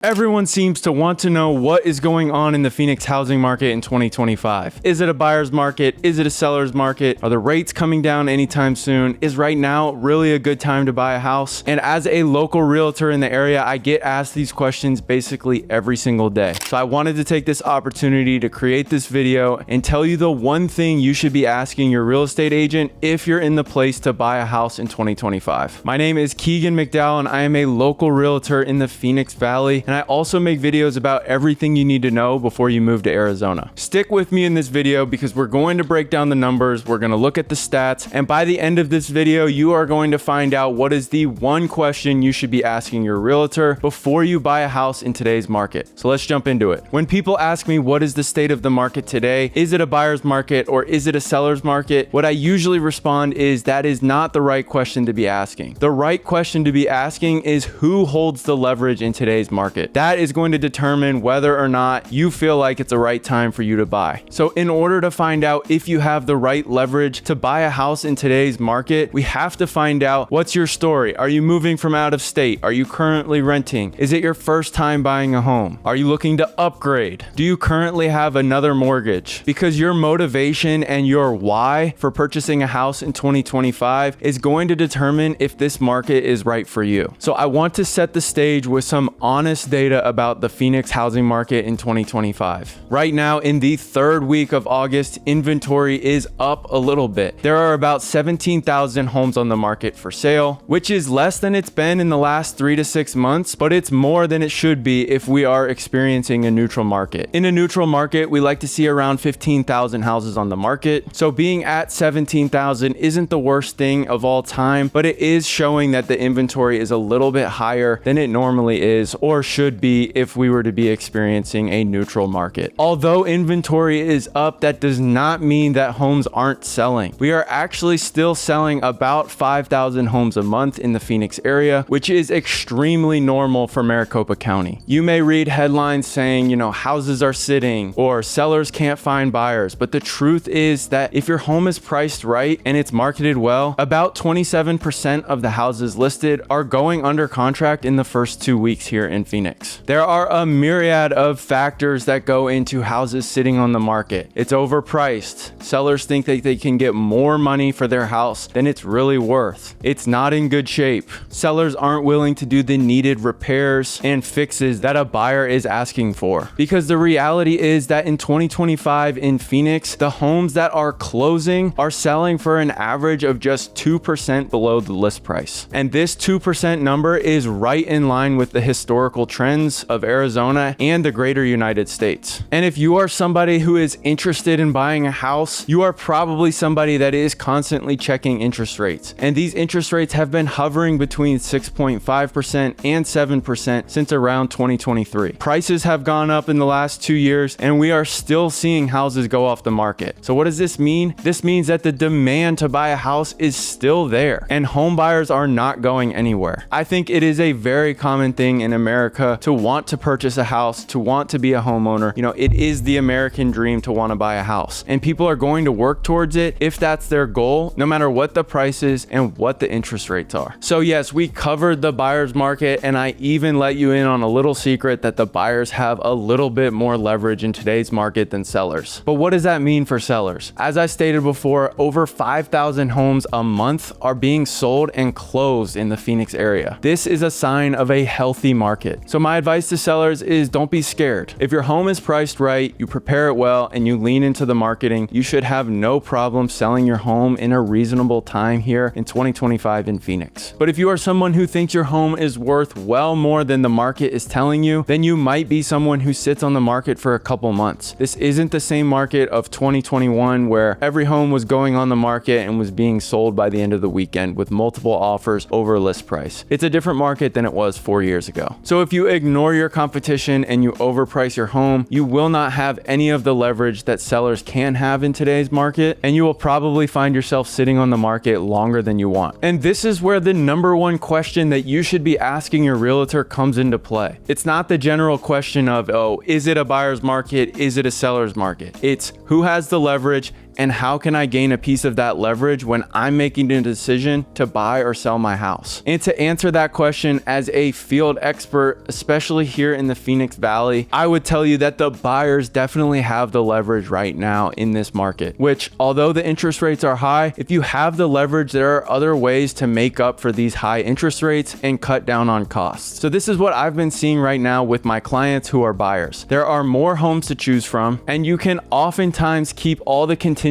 Everyone seems to want to know what is going on in the Phoenix housing market in 2025. Is it a buyer's market? Is it a seller's market? Are the rates coming down anytime soon? Is right now really a good time to buy a house? And as a local realtor in the area, I get asked these questions basically every single day. So I wanted to take this opportunity to create this video and tell you the one thing you should be asking your real estate agent if you're in the place to buy a house in 2025. My name is Keegan McDowell and I am a local realtor in the Phoenix Valley. And I also make videos about everything you need to know before you move to Arizona. Stick with me in this video because we're going to break down the numbers, we're going to look at the stats, and by the end of this video, you are going to find out what is the one question you should be asking your realtor before you buy a house in today's market. So let's jump into it. When people ask me what is the state of the market today, is it a buyer's market or is it a seller's market? What I usually respond is that is not the right question to be asking. The right question to be asking is who holds the leverage in today's market. That is going to determine whether or not you feel like it's the right time for you to buy. So in order to find out if you have the right leverage to buy a house in today's market, we have to find out what's your story. Are you moving from out of state? Are you currently renting? Is it your first time buying a home? Are you looking to upgrade? Do you currently have another mortgage? Because your motivation and your why for purchasing a house in 2025 is going to determine if this market is right for you. So I want to set the stage with some honest data about the Phoenix housing market in 2025. Right now, in the third week of August, inventory is up a little bit. There are about 17,000 homes on the market for sale, which is less than it's been in the last 3 to 6 months, but it's more than it should be if we are experiencing a neutral market. In a neutral market, we like to see around 15,000 houses on the market. So being at 17,000 isn't the worst thing of all time, but it is showing that the inventory is a little bit higher than it normally is or should be if we were to be experiencing a neutral market. Although inventory is up, that does not mean that homes aren't selling. We are actually still selling about 5,000 homes a month in the Phoenix area, which is extremely normal for Maricopa County. You may read headlines saying, houses are sitting or sellers can't find buyers, but the truth is that if your home is priced right and it's marketed well, about 27% of the houses listed are going under contract in the first 2 weeks here in Phoenix. There are a myriad of factors that go into houses sitting on the market. It's overpriced. Sellers think that they can get more money for their house than it's really worth. It's not in good shape. Sellers aren't willing to do the needed repairs and fixes that a buyer is asking for. Because the reality is that in 2025 in Phoenix, the homes that are closing are selling for an average of just 2% below the list price. And this 2% number is right in line with the historical trends of Arizona and the greater United States. And if you are somebody who is interested in buying a house, you are probably somebody that is constantly checking interest rates. And these interest rates have been hovering between 6.5% and 7% since around 2023. Prices have gone up in the last 2 years and we are still seeing houses go off the market. So what does this mean? This means that the demand to buy a house is still there and home buyers are not going anywhere. I think it is a very common thing in America to want to purchase a house, to want to be a homeowner. It is the American dream to want to buy a house and people are going to work towards it if that's their goal, no matter what the price is and what the interest rates are. So yes, we covered the buyer's market and I even let you in on a little secret that the buyers have a little bit more leverage in today's market than sellers. But what does that mean for sellers? As I stated before, over 5,000 homes a month are being sold and closed in the Phoenix area. This is a sign of a healthy market. So my advice to sellers is don't be scared. If your home is priced right, you prepare it well, and you lean into the marketing, you should have no problem selling your home in a reasonable time here in 2025 in Phoenix. But if you are someone who thinks your home is worth well more than the market is telling you, then you might be someone who sits on the market for a couple months. This isn't the same market of 2021 where every home was going on the market and was being sold by the end of the weekend with multiple offers over list price. It's a different market than it was 4 years ago. So if you ignore your competition and you overprice your home, you will not have any of the leverage that sellers can have in today's market, and you will probably find yourself sitting on the market longer than you want. And this is where the number one question that you should be asking your realtor comes into play. It's not the general question of, is it a buyer's market? Is it a seller's market? It's who has the leverage and how can I gain a piece of that leverage when I'm making a decision to buy or sell my house? And to answer that question as a field expert, especially here in the Phoenix Valley, I would tell you that the buyers definitely have the leverage right now in this market, which although the interest rates are high, if you have the leverage, there are other ways to make up for these high interest rates and cut down on costs. So this is what I've been seeing right now with my clients who are buyers. There are more homes to choose from, and you can oftentimes keep all the contingencies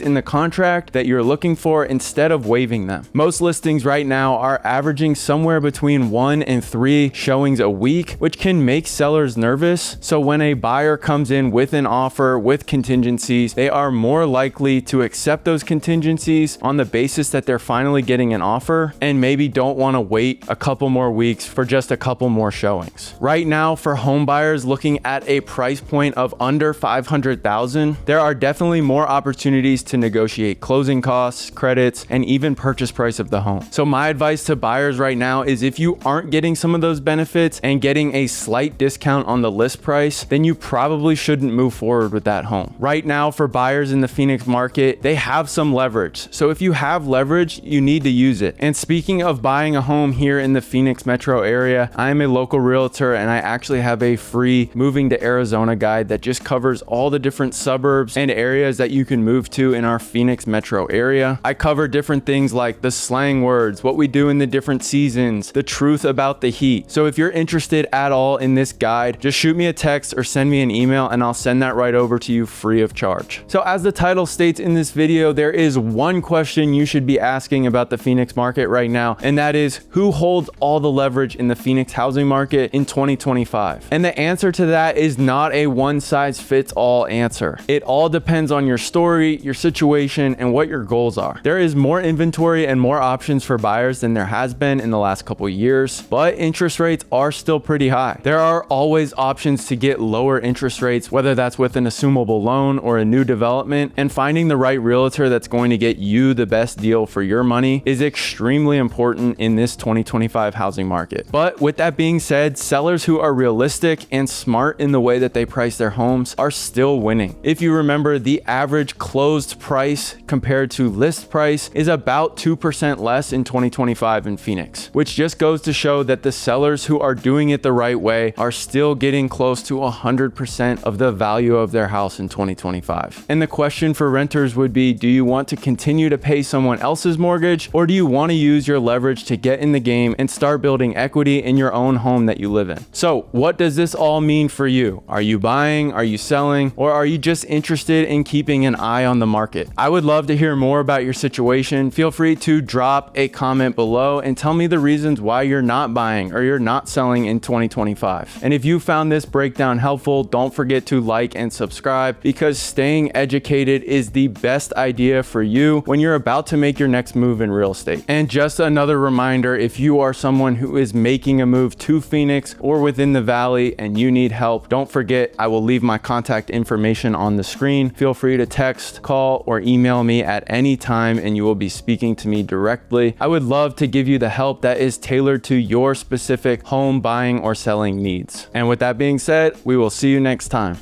in the contract that you're looking for instead of waiving them. Most listings right now are averaging somewhere between 1 and 3 showings a week, which can make sellers nervous. So when a buyer comes in with an offer with contingencies, they are more likely to accept those contingencies on the basis that they're finally getting an offer and maybe don't want to wait a couple more weeks for just a couple more showings. Right now, for home buyers looking at a price point of under $500,000, there are definitely more opportunities to negotiate closing costs, credits, and even purchase price of the home. So my advice to buyers right now is if you aren't getting some of those benefits and getting a slight discount on the list price, then you probably shouldn't move forward with that home. Right now, for buyers in the Phoenix market, they have some leverage. So if you have leverage, you need to use it. And speaking of buying a home here in the Phoenix metro area, I am a local realtor and I actually have a free moving to Arizona guide that just covers all the different suburbs and areas that you can move to in our Phoenix metro area. I cover different things like the slang words, what we do in the different seasons, the truth about the heat. So if you're interested at all in this guide, just shoot me a text or send me an email and I'll send that right over to you free of charge. So as the title states in this video, there is one question you should be asking about the Phoenix market right now, and that is who holds all the leverage in the Phoenix housing market in 2025? And the answer to that is not a one size fits all answer. It all depends on your story, your situation, and what your goals are. There is more inventory and more options for buyers than there has been in the last couple of years, but interest rates are still pretty high. There are always options to get lower interest rates, whether that's with an assumable loan or a new development, and finding the right realtor that's going to get you the best deal for your money is extremely important in this 2025 housing market. But with that being said, sellers who are realistic and smart in the way that they price their homes are still winning. If you remember, the average closed price compared to list price is about 2% less in 2025 in Phoenix, which just goes to show that the sellers who are doing it the right way are still getting close to 100% of the value of their house in 2025. And the question for renters would be, do you want to continue to pay someone else's mortgage, or do you want to use your leverage to get in the game and start building equity in your own home that you live in? So what does this all mean for you? Are you buying? Are you selling? Or are you just interested in keeping an eye on the market? I would love to hear more about your situation. Feel free to drop a comment below and tell me the reasons why you're not buying or you're not selling in 2025. And if you found this breakdown helpful, don't forget to like and subscribe, because staying educated is the best idea for you when you're about to make your next move in real estate. And just another reminder, if you are someone who is making a move to Phoenix or within the Valley and you need help, don't forget, I will leave my contact information on the screen. Feel free to text, call, or email me at any time and you will be speaking to me directly. I would love to give you the help that is tailored to your specific home buying or selling needs. And with that being said, we will see you next time.